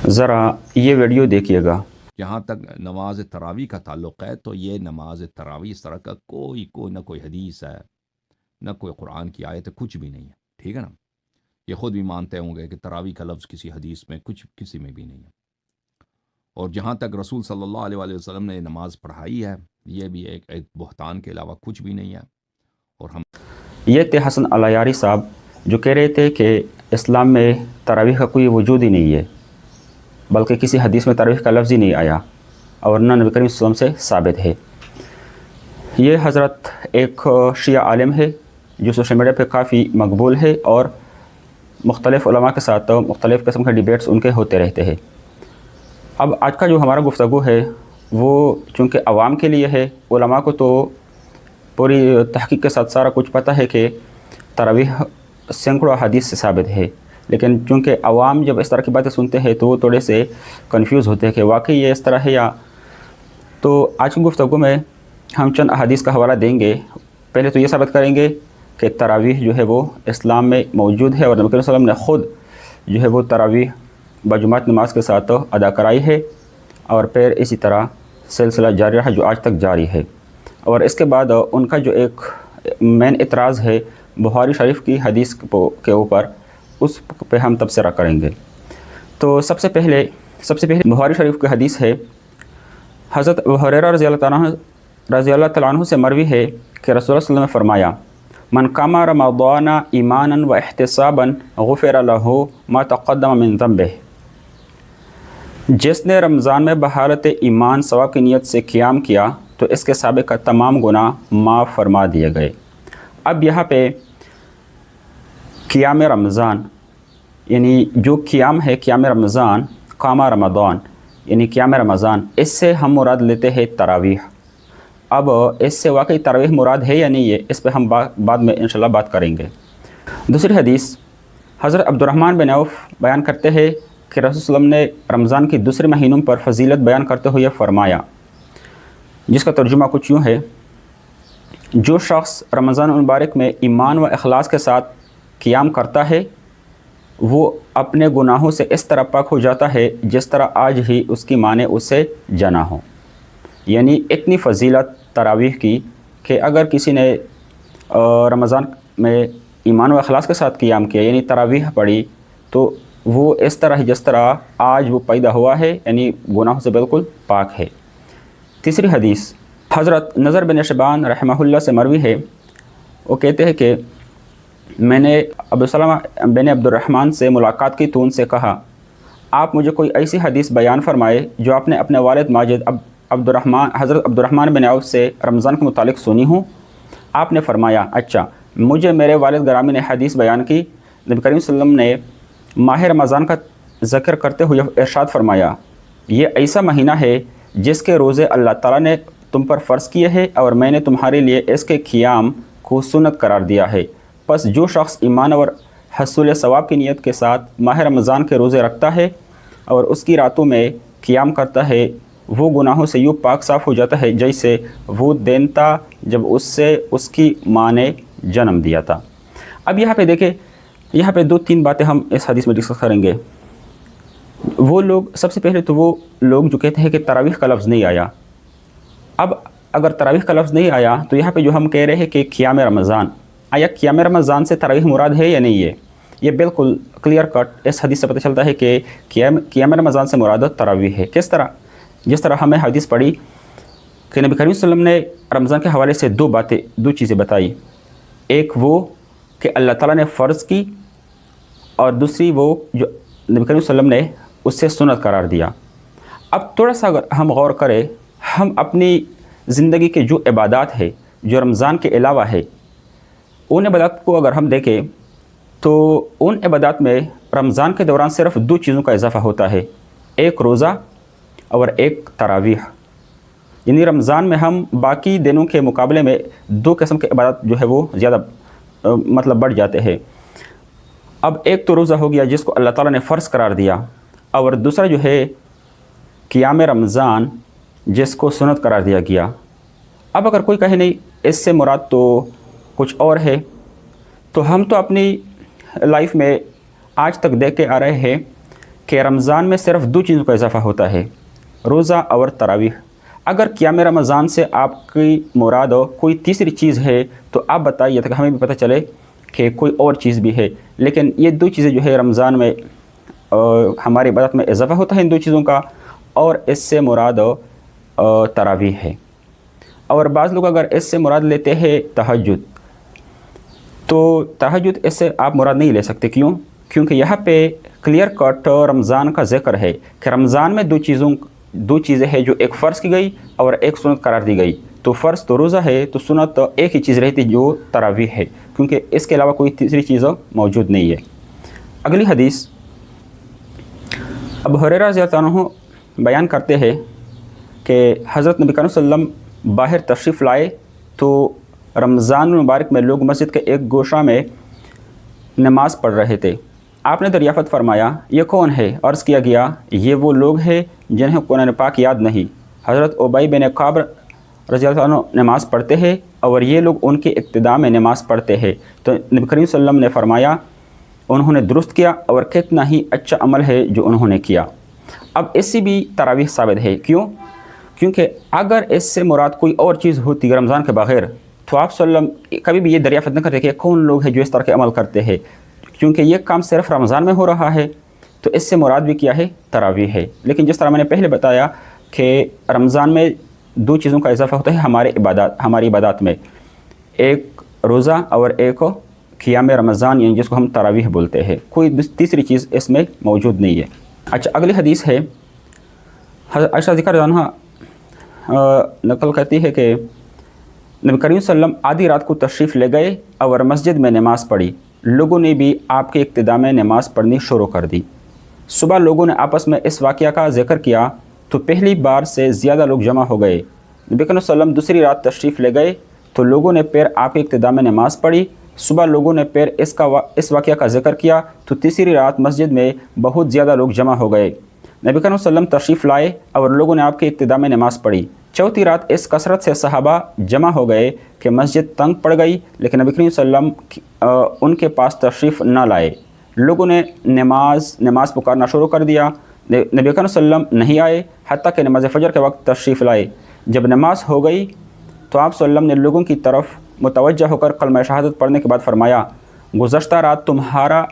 ذرا یہ ویڈیو دیکھیے گا۔ جہاں تک نماز تراویح کا تعلق ہے تو یہ نماز تراویح اس طرح کا کوئی نہ کوئی حدیث ہے، نہ کوئی قرآن کی آیت ہے، کچھ بھی نہیں ہے، ٹھیک ہے نا۔ یہ خود بھی مانتے ہوں گے کہ تراویح کا لفظ کسی حدیث میں کسی میں بھی نہیں ہے۔ اور جہاں تک رسول صلی اللہ علیہ وآلہ وسلم نے نماز پڑھائی ہے، یہ بھی ایک بہتان کے علاوہ کچھ بھی نہیں ہے۔ اور ہم یہ تھے حسن العیاری صاحب جو کہہ رہے تھے کہ اسلام میں تراویح کا کوئی وجود ہی نہیں ہے، بلکہ کسی حدیث میں تراویح کا لفظ ہی نہیں آیا اور نہ نبی کریم صلی اللہ علیہ وسلم سے ثابت ہے۔ یہ حضرت ایک شیعہ عالم ہے جو سوشل میڈیا پہ کافی مقبول ہے اور مختلف علماء کے ساتھ مختلف قسم کے ڈیبیٹس ان کے ہوتے رہتے ہیں۔ اب آج کا جو ہمارا گفتگو ہے وہ چونکہ عوام کے لیے ہے، علماء کو تو پوری تحقیق کے ساتھ سارا کچھ پتہ ہے کہ تراویح سینکڑوں حدیث سے ثابت ہے، لیکن چونکہ عوام جب اس طرح کی باتیں سنتے ہیں تو وہ تھوڑے سے کنفیوز ہوتے ہیں کہ واقعی یہ اس طرح ہے یا۔ تو آج کی گفتگو میں ہم چند احادیث کا حوالہ دیں گے۔ پہلے تو یہ ثابت کریں گے کہ تراویح جو ہے وہ اسلام میں موجود ہے اور نبی کریم صلی اللہ علیہ وسلم نے خود جو ہے وہ تراویح بجماعت نماز کے ساتھ ادا کرائی ہے، اور پھر اسی طرح سلسلہ جاری رہا جو آج تک جاری ہے۔ اور اس کے بعد ان کا جو ایک مین اعتراض ہے بخاری شریف کی حدیث کے اوپر، اس پہ ہم تبصرہ کریں گے۔ تو سب سے پہلے بخاری شریف کی حدیث ہے، حضرت ابو ہریرہ رضی اللہ تعالیٰ عنہ سے مروی ہے کہ رسول اللہ صلی اللہ علیہ وسلم نے فرمایا، من قام رمضان ایمانا و احتسابا غفر له ما تقدم من ذنبه، جس نے رمضان میں بحالت ایمان ثواب کی نیت سے قیام کیا تو اس کے سابق کا تمام گناہ معاف فرما دیے گئے۔ اب یہاں پہ قیام رمضان یعنی جو قیام ہے، قیام رمضان، قام رمضان یعنی قیام رمضان، اس سے ہم مراد لیتے ہیں تراویح۔ اب اس سے واقعی تراویح مراد ہے یا نہیں ہے، اس پہ ہم بعد میں انشاءاللہ بات کریں گے۔ دوسری حدیث، حضرت عبد الرحمن بن عوف بیان کرتے ہیں کہ رسول صلی اللہ علیہ وسلم نے رمضان کی دوسرے مہینوں پر فضیلت بیان کرتے ہوئے فرمایا، جس کا ترجمہ کچھ یوں ہے، جو شخص رمضان المبارک میں ایمان و اخلاص کے ساتھ قیام کرتا ہے وہ اپنے گناہوں سے اس طرح پاک ہو جاتا ہے جس طرح آج ہی اس کی ماں نے اسے جنا ہو۔ یعنی اتنی فضیلت تراویح کی کہ اگر کسی نے رمضان میں ایمان و اخلاص کے ساتھ قیام کیا یعنی تراویح پڑھی تو وہ اس طرح جس طرح آج وہ پیدا ہوا ہے، یعنی گناہوں سے بالکل پاک ہے۔ تیسری حدیث، حضرت نضر بن شبان رحمہ اللہ سے مروی ہے، وہ کہتے ہیں کہ میں نے ابو سلمہ بن عبد الرحمن سے ملاقات کی تو ان سے کہا، آپ مجھے کوئی ایسی حدیث بیان فرمائے جو آپ نے اپنے والد ماجد حضرت عبد الرحمن بن عوف سے رمضان کے متعلق سنی ہوں۔ آپ نے فرمایا، اچھا، مجھے میرے والد گرامی نے حدیث بیان کی، نبی کریم صلی اللہ علیہ وسلم نے ماہ رمضان کا ذکر کرتے ہوئے ارشاد فرمایا، یہ ایسا مہینہ ہے جس کے روزے اللہ تعالیٰ نے تم پر فرض کیے ہیں اور میں نے تمہارے لیے اس کے قیام کو سنت قرار دیا ہے۔ پس جو شخص ایمان اور حصول ثواب کی نیت کے ساتھ ماہ رمضان کے روزے رکھتا ہے اور اس کی راتوں میں قیام کرتا ہے، وہ گناہوں سے یوں پاک صاف ہو جاتا ہے جیسے وہ دن تھا جب اس سے اس کی ماں نے جنم دیا تھا۔ اب یہاں پہ دیکھیں، یہاں پہ دو تین باتیں ہم اس حدیث میں ڈسکس کریں گے۔ وہ لوگ، سب سے پہلے تو وہ لوگ جو کہتے ہیں کہ تراویح کا لفظ نہیں آیا۔ اب اگر تراویح کا لفظ نہیں آیا تو یہاں پہ جو ہم کہہ رہے ہیں کہ قیام رمضان، آیا قیام رمضان سے تراویح مراد ہے یا نہیں ہے؟ یہ بالکل کلیئر کٹ اس حدیث سے پتہ چلتا ہے کہ قیام رمضان سے مراد تراویح ہے۔ کس طرح؟ جس طرح ہمیں حدیث پڑھی کہ نبی کریم صلی اللہ علیہ وسلم نے رمضان کے حوالے سے دو چیزیں بتائی، ایک وہ کہ اللہ تعالیٰ نے فرض کی، اور دوسری وہ جو نبی کریم صلی اللہ علیہ وسلم نے اس سے سنت قرار دیا۔ اب تھوڑا سا اگر ہم غور کریں، ہم اپنی زندگی کے جو عبادات ہے جو رمضان کے علاوہ ہے، ان عبادات کو اگر ہم دیکھیں تو ان عبادات میں رمضان کے دوران صرف دو چیزوں کا اضافہ ہوتا ہے، ایک روزہ اور ایک تراویح۔ یعنی رمضان میں ہم باقی دنوں کے مقابلے میں دو قسم کے عبادات جو ہے وہ زیادہ بڑھ جاتے ہیں۔ اب ایک تو روزہ ہو گیا جس کو اللہ تعالیٰ نے فرض قرار دیا، اور دوسرا جو ہے قیام رمضان جس کو سنت قرار دیا گیا۔ اب اگر کوئی کہے نہیں اس سے مراد تو کچھ اور ہے، تو ہم تو اپنی لائف میں آج تک دیکھ کے آ رہے ہیں کہ رمضان میں صرف دو چیزوں کا اضافہ ہوتا ہے، روزہ اور تراویح۔ اگر قیام رمضان سے آپ کی مراد کوئی تیسری چیز ہے تو آپ بتائیے تاکہ ہمیں بھی پتہ چلے کہ کوئی اور چیز بھی ہے، لیکن یہ دو چیزیں جو ہے رمضان میں ہماری عبادت میں اضافہ ہوتا ہے ان دو چیزوں کا، اور اس سے مراد تراویح ہے۔ اور بعض لوگ اگر اس سے مراد لیتے ہیں تہجد، تو تہجد اس سے آپ مراد نہیں لے سکتے۔ کیوں؟ کیونکہ یہاں پہ کلیئر کٹ رمضان کا ذکر ہے کہ رمضان میں دو چیزیں ہیں جو ایک فرض کی گئی اور ایک سنت قرار دی گئی۔ تو فرض تو روزہ ہے، تو سنت ایک ہی چیز رہتی جو تراویح ہے، کیونکہ اس کے علاوہ کوئی تیسری چیز موجود نہیں ہے۔ اگلی حدیث ابو ہریرہ رضی اللہ عنہ بیان کرتے ہیں کہ حضرت نبی کریم صلی اللہ علیہ وسلم باہر تشریف لائے تو رمضان المبارک میں لوگ مسجد کے ایک گوشہ میں نماز پڑھ رہے تھے۔ آپ نے دریافت فرمایا، یہ کون ہے؟ عرض کیا گیا، یہ وہ لوگ ہیں جنہیں قرآن پاک یاد نہیں۔ حضرت ابی بن کعب رضی اللہ عنہ نماز پڑھتے ہیں اور یہ لوگ ان کی ابتدا میں نماز پڑھتے ہیں۔ تو نبی کریم صلی اللہ علیہ وسلم نے فرمایا، انہوں نے درست کیا اور کتنا ہی اچھا عمل ہے جو انہوں نے کیا۔ اب اس سے بھی تراویح ثابت ہے۔ کیوں؟ کیونکہ اگر اس سے مراد کوئی اور چیز ہوتی رمضان کے بغیر تو آپ صلی اللہ علیہ وسلم کبھی بھی یہ دریافت نہ کرتے کہ کون لوگ ہیں جو اس طرح کے عمل کرتے ہیں، کیونکہ یہ کام صرف رمضان میں ہو رہا ہے، تو اس سے مراد بھی کیا ہے؟ تراویح ہے۔ لیکن جس طرح میں نے پہلے بتایا کہ رمضان میں دو چیزوں کا اضافہ ہوتا ہے ہماری عبادات میں، ایک روزہ اور ایک قیام رمضان، یعنی جس کو ہم تراویح بولتے ہیں۔ کوئی تیسری چیز اس میں موجود نہیں ہے۔ اچھا، اگلی حدیث ہے حضرت عائشہ ذکر عنہا نقل کرتی ہے کہ نبی کریم صلی اللہ علیہ وسلم آدھی رات کو تشریف لے گئے اور مسجد میں نماز پڑھی۔ لوگوں نے بھی آپ کے ابتدا میں نماز پڑھنی شروع کر دی۔ صبح لوگوں نے آپس میں اس واقعہ کا ذکر کیا تو پہلی بار سے زیادہ لوگ جمع ہو گئے۔ نبی کریم صلی اللہ علیہ وسلم دوسری رات تشریف لے گئے تو لوگوں نے پھر آپ کے ابتدا میں نماز پڑھی۔ صبح لوگوں نے پھر اس واقعہ کا ذکر کیا تو تیسری رات مسجد میں بہت زیادہ لوگ جمع ہو گئے۔ نبی کریم صلی اللہ علیہ وسلم تشریف لائے اور لوگوں نے آپ کے ابتدا میں نماز پڑھی۔ چوتھی رات اس کثرت سے صحابہ جمع ہو گئے کہ مسجد تنگ پڑ گئی، لیکن نبی کریم صلی اللہ علیہ وسلم ان کے پاس تشریف نہ لائے۔ لوگوں نے نماز پکارنا شروع کر دیا۔ نبی کریم صلی اللہ علیہ وسلم نہیں آئے حتیٰ کہ نماز فجر کے وقت تشریف لائے۔ جب نماز ہو گئی تو آپ صلی اللہ علیہ وسلم نے لوگوں کی طرف متوجہ ہو کر کلمہ شہادت پڑھنے کے بعد فرمایا، گزشتہ رات تمہارا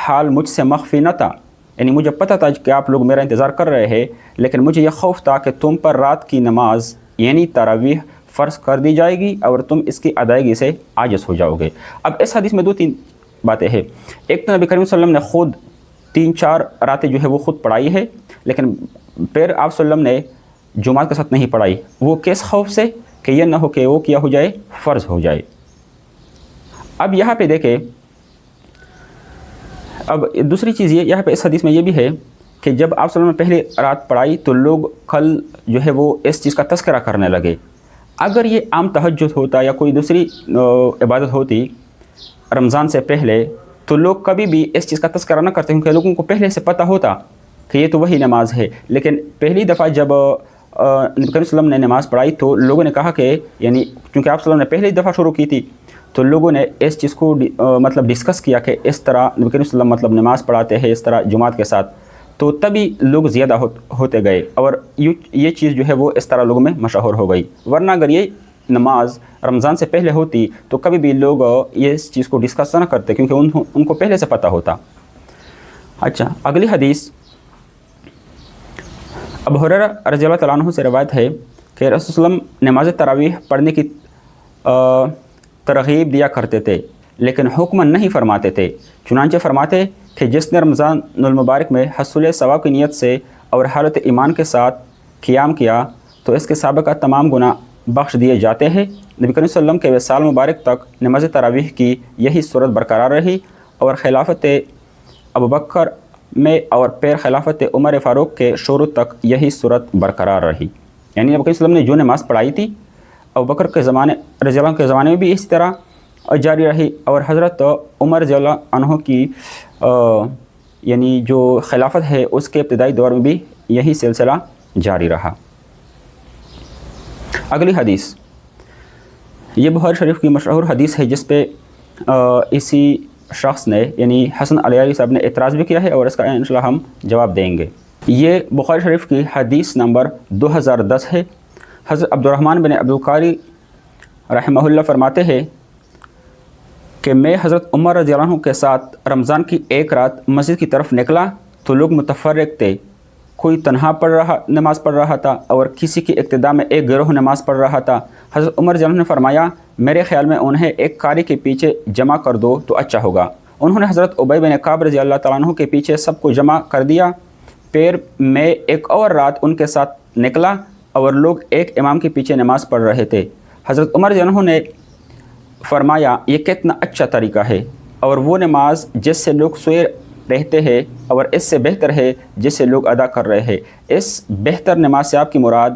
حال مجھ سے مخفی نہ تھا، یعنی مجھے پتہ تھا کہ آپ لوگ میرا انتظار کر رہے ہیں، لیکن مجھے یہ خوف تھا کہ تم پر رات کی نماز یعنی تراویح فرض کر دی جائے گی اور تم اس کی ادائیگی سے عاجز ہو جاؤ گے۔ اب اس حدیث میں دو تین باتیں ہیں۔ ایک تو نبی کریم صلی اللہ علیہ وسلم نے خود 3-4 راتیں جو ہے وہ خود پڑھائی ہے، لیکن پھر آپ صلی اللہ علیہ وسلم نے جماعت کے ساتھ نہیں پڑھائی۔ وہ کس خوف سے؟ کہ یہ نہ ہو کہ وہ کیا ہو جائے؟ فرض ہو جائے۔ اب یہاں پہ دیکھیں، اب دوسری چیز یہ یہاں پہ اس حدیث میں یہ بھی ہے کہ جب آپ صلی اللہ علیہ وسلم نے پہلی رات پڑھائی تو لوگ کل جو ہے وہ اس چیز کا تذکرہ کرنے لگے۔ اگر یہ عام تہجد ہوتا یا کوئی دوسری عبادت ہوتی رمضان سے پہلے تو لوگ کبھی بھی اس چیز کا تذکرہ نہ کرتے، کیونکہ لوگوں کو پہلے سے پتہ ہوتا کہ یہ تو وہی نماز ہے۔ لیکن پہلی دفعہ جب نبی کریم صلی اللہ علیہ وسلم نے نماز پڑھائی تو لوگوں نے کہا کہ یعنی چونکہ آپ صلی اللہ علیہ وسلم نے پہلی دفعہ شروع کی تھی تو لوگوں نے اس چیز کو مطلب ڈسکس کیا کہ اس طرح نبی کریم صلی اللہ علیہ وسلم مطلب نماز پڑھاتے ہیں اس طرح جماعت کے ساتھ، تو تبھی لوگ زیادہ ہوتے گئے اور یہ چیز جو ہے وہ اس طرح لوگوں میں مشہور ہو گئی۔ ورنہ اگر یہ نماز رمضان سے پہلے ہوتی تو کبھی بھی لوگ یہ اس چیز کو ڈسکس نہ کرتے، کیونکہ ان کو پہلے سے پتہ ہوتا۔ اچھا، اگلی حدیث ابو ہریرہ رضی اللہ تعالیٰ عنہ سے روایت ہے کہ رسول صلی اللہ علیہ وسلم نماز تراویح پڑھنے کی ترغیب دیا کرتے تھے لیکن حکم نہیں فرماتے تھے۔ چنانچہ فرماتے کہ جس نے رمضان المبارک میں حصول ثواب کی نیت سے اور حالت ایمان کے ساتھ قیام کیا تو اس کے سابقہ تمام گناہ بخش دیے جاتے ہیں۔ نبی کریم صلی اللہ علیہ وسلم کے وصال مبارک تک نماز تراویح کی یہی صورت برقرار رہی اور خلافت ابوبکر میں اور پھر خلافت عمر فاروق کے شروع تک یہی صورت برقرار رہی۔ یعنی نبی کریم صلی اللہ علیہ وسلم نے جو نماز پڑھائی تھی ابوبکر کے زمانے رضی اللہ عنہ کے زمانے میں بھی اسی طرح جاری رہی، اور حضرت عمر رضی اللہ عنہ کی یعنی جو خلافت ہے اس کے ابتدائی دور میں بھی یہی سلسلہ جاری رہا۔ اگلی حدیث یہ بخاری شریف کی مشہور حدیث ہے جس پہ اسی شخص نے یعنی حسن علیاری صاحب نے اعتراض بھی کیا ہے اور اس کا انشاءاللہ ہم جواب دیں گے۔ یہ بخاری شریف کی حدیث نمبر 2010 ہے۔ حضرت عبد الرحمن بن عبدالقاری رحمہ اللہ فرماتے ہیں کہ میں حضرت عمر رضی اللہ عنہ کے ساتھ رمضان کی ایک رات مسجد کی طرف نکلا تو لوگ متفرق تھے، کوئی تنہا نماز پڑھ رہا تھا اور کسی کی اقتداء میں ایک گروہ نماز پڑھ رہا تھا۔ حضرت عمر رضی اللہ عنہ نے فرمایا میرے خیال میں انہیں ایک قاری کے پیچھے جمع کر دو تو اچھا ہوگا۔ انہوں نے حضرت ابی بن کعب رضی اللہ تعالیٰ عنہ کے پیچھے سب کو جمع کر دیا۔ پھر میں ایک اور رات ان کے ساتھ نکلا اور لوگ ایک امام کے پیچھے نماز پڑھ رہے تھے۔ حضرت عمر رضی اللہ عنہ نے فرمایا یہ کتنا اچھا طریقہ ہے، اور وہ نماز جس سے لوگ سوئے رہتے ہیں اور اس سے بہتر ہے جس سے لوگ ادا کر رہے ہیں۔ اس بہتر نماز سے آپ کی مراد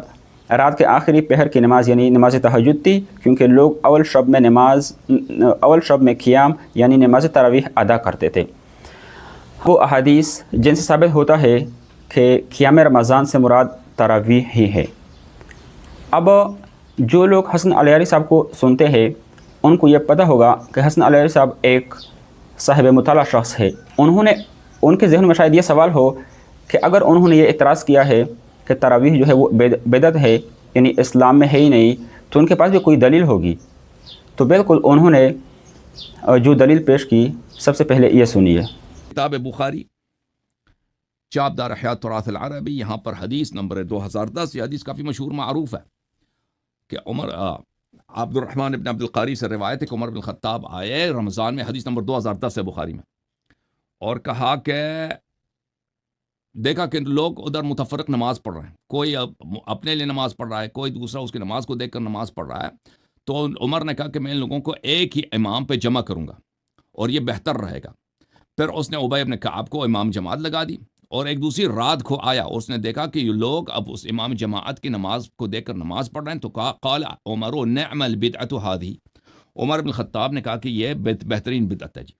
رات کے آخری پہر کی نماز یعنی نماز تہجد تھی، کیونکہ لوگ اول شب میں قیام یعنی نماز تراویح ادا کرتے تھے۔ وہ احادیث جن سے ثابت ہوتا ہے کہ قیام رمضان سے مراد تراویح ہی ہے۔ اب جو لوگ حسن علیاری صاحب کو سنتے ہیں ان کو یہ پتہ ہوگا کہ حسن علیاری صاحب ایک صاحب مطالعہ شخص ہے۔ ان کے ذہن میں شاید یہ سوال ہو کہ اگر انہوں نے یہ اعتراض کیا ہے کہ تراویح جو ہے وہ بدعت ہے یعنی اسلام میں ہے ہی نہیں، تو ان کے پاس بھی کوئی دلیل ہوگی۔ تو بالکل انہوں نے جو دلیل پیش کی سب سے پہلے یہ سنیے۔ کتاب بخاری چاپ دار احیاء تراث العربی، یہاں پر حدیث نمبر 2010، یہ حدیث کافی مشہور معروف ہے کہ عبد الرحمن ابن عبدالقاری سے روایت ہے کہ عمر بن الخطاب آئے رمضان میں، حدیث نمبر 2010 ہے بخاری میں، اور کہا کہ دیکھا کہ لوگ ادھر متفرق نماز پڑھ رہے ہیں، کوئی اپنے لیے نماز پڑھ رہا ہے، کوئی دوسرا اس کی نماز کو دیکھ کر نماز پڑھ رہا ہے۔ تو عمر نے کہا کہ میں ان لوگوں کو ایک ہی امام پہ جمع کروں گا اور یہ بہتر رہے گا۔ پھر اس نے ابی ابن کعب کو امام جماعت لگا دی، اور ایک دوسری رات کو آیا، اس نے دیکھا کہ یہ لوگ اب اس امام جماعت کی نماز کو دیکھ کر نماز پڑھ رہے ہیں، تو قال عمر نعم البدعۃ هذه، عمر بن الخطاب نے کہا کہ یہ بہترین بدعت ہے جی،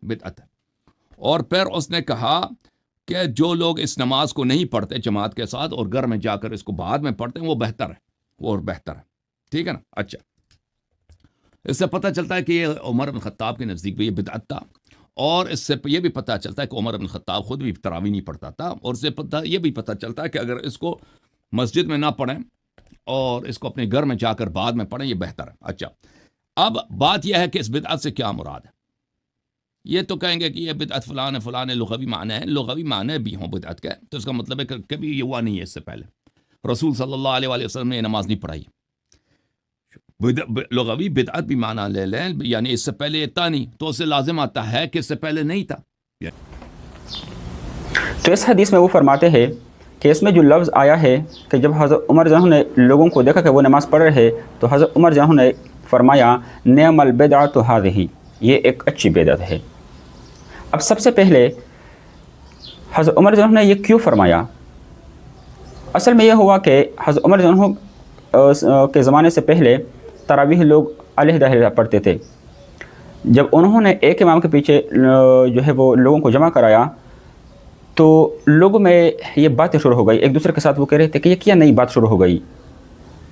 بدعت ہے۔ اور پھر اس نے کہا کہ جو لوگ اس نماز کو نہیں پڑھتے جماعت کے ساتھ اور گھر میں جا کر اس کو بعد میں پڑھتے ہیں وہ بہتر ہے، وہ اور بہتر ہے، ٹھیک ہے نا۔ اچھا، اس سے پتہ چلتا ہے کہ یہ عمر بن الخطاب کے نزدیک بھی یہ بدعت تھا، اور اس سے یہ بھی پتہ چلتا ہے کہ عمر بن الخطاب خود بھی تراویح نہیں پڑھتا تھا، اور اس سے یہ بھی پتہ چلتا ہے کہ اگر اس کو مسجد میں نہ پڑھیں اور اس کو اپنے گھر میں جا کر بعد میں پڑھیں یہ بہتر ہے۔ اچھا، اب بات یہ ہے کہ اس بدعت سے کیا مراد ہے۔ یہ تو کہیں گے کہ یہ بدعت فلاں لغوی معنی ہے، لغوی معنی بھی ہوں بدعت کے، تو اس کا مطلب ہے کہ کبھی یہ ہوا نہیں ہے اس سے پہلے، رسول صلی اللہ علیہ وسلم نے یہ نماز نہیں پڑھائی۔ لغوی بدعت بھی معنی لے لیں، یعنی اس سے پہلے یہ تھا نہیں، تو اس سے لازم آتا ہے کہ اس سے پہلے نہیں تھا۔ تو اس حدیث میں وہ فرماتے ہیں کہ اس میں جو لفظ آیا ہے کہ جب حضرت عمر رضی اللہ عنہ نے لوگوں کو دیکھا کہ وہ نماز پڑھ رہے تو حضرت عمر رضی اللہ عنہ نے فرمایا نعم البدعۃ هذه، یہ ایک اچھی بدعت ہے۔ اب سب سے پہلے حضرت عمر رضی اللہ عنہ نے یہ کیوں فرمایا؟ اصل میں یہ ہوا کہ حضرت عمر رضی اللہ عنہ کے زمانے سے پہلے تراویح لوگ علیحدہ علیحدہ پڑھتے تھے۔ جب انہوں نے ایک امام کے پیچھے جو ہے وہ لوگوں کو جمع کرایا تو لوگوں میں یہ باتیں شروع ہو گئی، ایک دوسرے کے ساتھ وہ کہہ رہے تھے کہ یہ کیا نئی بات شروع ہو گئی۔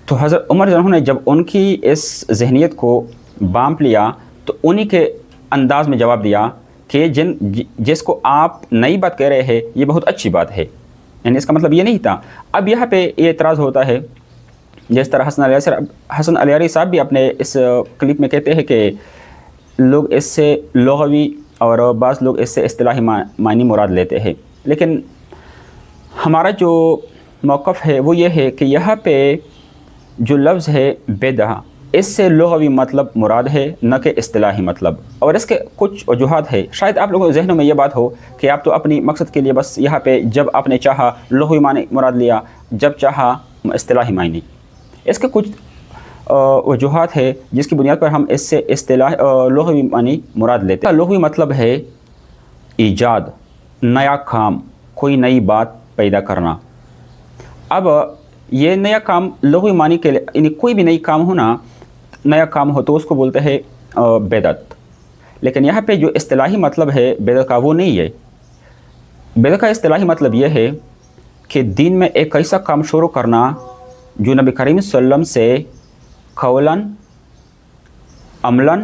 تو حضرت عمر رضی اللہ عنہ نے جب ان کی اس ذہنیت کو بانپ لیا تو انہی کے انداز میں جواب دیا کہ جس کو آپ نئی بات کہہ رہے ہیں یہ بہت اچھی بات ہے، یعنی اس کا مطلب یہ نہیں تھا۔ اب یہاں پہ یہ اعتراض ہوتا ہے، جس طرح حسن علیاری صاحب بھی اپنے اس کلپ میں کہتے ہیں کہ لوگ اس سے لغوی اور بعض لوگ اس سے اصطلاحی معنی مراد لیتے ہیں، لیکن ہمارا جو موقف ہے وہ یہ ہے کہ یہاں پہ جو لفظ ہے بدعہ، اس سے لغوی مطلب مراد ہے نہ کہ اصطلاحی مطلب، اور اس کے کچھ وجوہات ہے۔ شاید آپ لوگوں کے ذہنوں میں یہ بات ہو کہ آپ تو اپنی مقصد کے لیے بس یہاں پہ جب آپ نے چاہا لغوی معنی مراد لیا، جب چاہا اصطلاحی معنی۔ اس کے کچھ وجوہات ہے جس کی بنیاد پر ہم اس سے لغوی معنی مراد لیتے ہیں۔ لغوی مطلب ہے ایجاد، نیا کام، کوئی نئی بات پیدا کرنا۔ اب یہ نیا کام لغوی معنی کے لیے یعنی کوئی بھی نئی کام ہونا، نیا کام ہو تو اس کو بولتے ہیں بدعت، لیکن یہاں پہ جو اصطلاحی مطلب ہے بدعت کا وہ نہیں ہے۔ بدعت کا اصطلاحی مطلب یہ ہے کہ دین میں ایک ایسا کام شروع کرنا جو نبی کریم صلی اللہ علیہ وسلم سے قولاً، عملاً